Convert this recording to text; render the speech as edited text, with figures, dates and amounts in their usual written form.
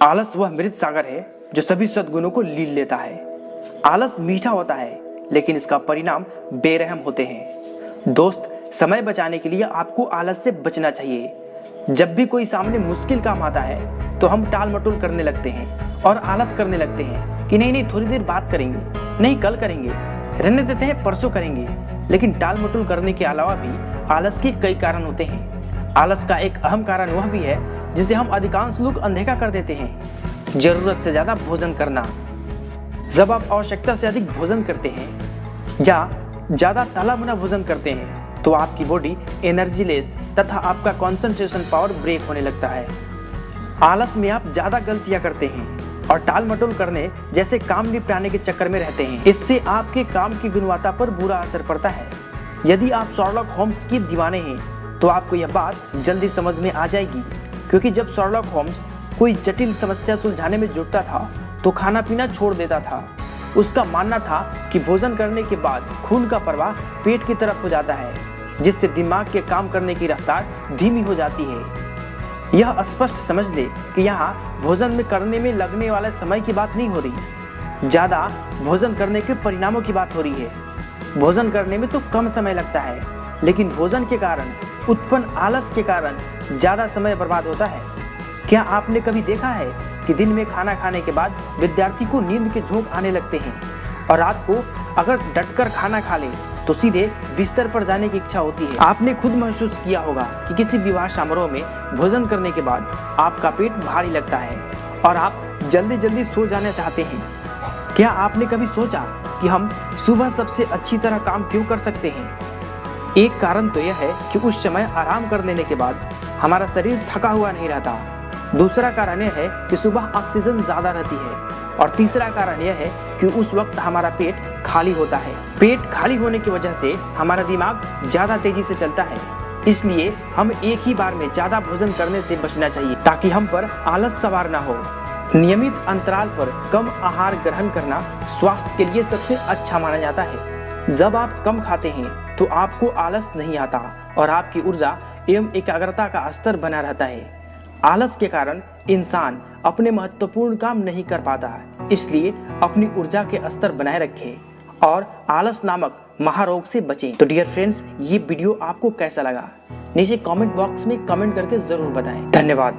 आलस वह मृत सागर है जो सभी सद्गुणों को लीन लेता है। आलस मीठा होता है लेकिन इसका परिणाम बेरहम होते हैं। दोस्त, समय बचाने के लिए आपको आलस से बचना चाहिए। जब भी कोई सामने मुश्किल काम आता है तो हम टाल मटोल करने लगते हैं और आलस करने लगते हैं कि नहीं थोड़ी देर बात करेंगे, नहीं कल करेंगे, रहने देते हैं परसों करेंगे। लेकिन टाल मटोल करने के अलावा भी आलस के कई कारण होते हैं। आलस का एक अहम कारण वह भी है जिसे हम अधिकांश लोग अनदेखा कर देते हैं, जरूरत से ज्यादा भोजन करना। जब आप आवश्यकता से अधिक भोजन करते हैं या ज्यादा तला भुना भोजन करते हैं तो आपकी बॉडी एनर्जी लेस तथा आपका कंसंट्रेशन पावर ब्रेक होने लगता है। आलस में आप ज्यादा गलतियां करते हैं और टाल मटोल करने जैसे काम निपटाने के चक्कर में रहते हैं। इससे आपके काम की गुणवत्ता पर बुरा असर पड़ता है। यदि आप शर्लॉक होम्स के दीवाने हैं तो आपको यह बात जल्दी समझ में आ जाएगी, क्योंकि जब शर्लॉक होम्स कोई जटिल समस्या सुलझाने में जुटता था तो खाना पीना छोड़ देता था। उसका मानना था कि भोजन करने के बाद खून का प्रवाह पेट की तरफ हो जाता है, जिससे दिमाग के काम करने की रफ्तार धीमी हो जाती है। यह स्पष्ट समझ ले कि यहाँ भोजन में करने में लगने वाले समय की बात नहीं हो रही, ज्यादा भोजन करने के परिणामों की बात हो रही है। भोजन करने में तो कम समय लगता है, लेकिन भोजन के कारण उत्पन्न आलस के कारण ज्यादा समय बर्बाद होता है। क्या आपने कभी देखा है कि दिन में खाना खाने के बाद विद्यार्थी को नींद के झोंक आने लगते हैं और रात को अगर डटकर खाना खा ले तो सीधे बिस्तर पर जाने की इच्छा होती है। आपने खुद महसूस किया होगा कि किसी विवाह समारोह में भोजन करने के बाद आपका पेट भारी लगता है और आप जल्दी जल्दी सो जाना चाहते हैं। क्या आपने कभी सोचा कि हम सुबह सबसे अच्छी तरह काम क्यों कर सकते हैं? एक कारण तो यह है कि उस समय आराम कर लेने के बाद हमारा शरीर थका हुआ नहीं रहता। दूसरा कारण यह है कि सुबह ऑक्सीजन ज्यादा रहती है और तीसरा कारण यह है कि उस वक्त हमारा पेट खाली होता है। पेट खाली होने की वजह से हमारा दिमाग ज्यादा तेजी से चलता है, इसलिए हम एक ही बार में ज्यादा भोजन करने से बचना चाहिए ताकि हम पर आलस सवार ना हो। नियमित अंतराल पर कम आहार ग्रहण करना स्वास्थ्य के लिए सबसे अच्छा माना जाता है। जब आप कम खाते हैं तो आपको आलस नहीं आता और आपकी ऊर्जा एवं एकाग्रता का स्तर बना रहता है। आलस के कारण इंसान अपने महत्वपूर्ण काम नहीं कर पाता है, इसलिए अपनी ऊर्जा के स्तर बनाए रखें और आलस नामक महारोग से बचें। तो डियर फ्रेंड्स, ये वीडियो आपको कैसा लगा नीचे कमेंट बॉक्स में कमेंट करके जरूर बताएं। धन्यवाद।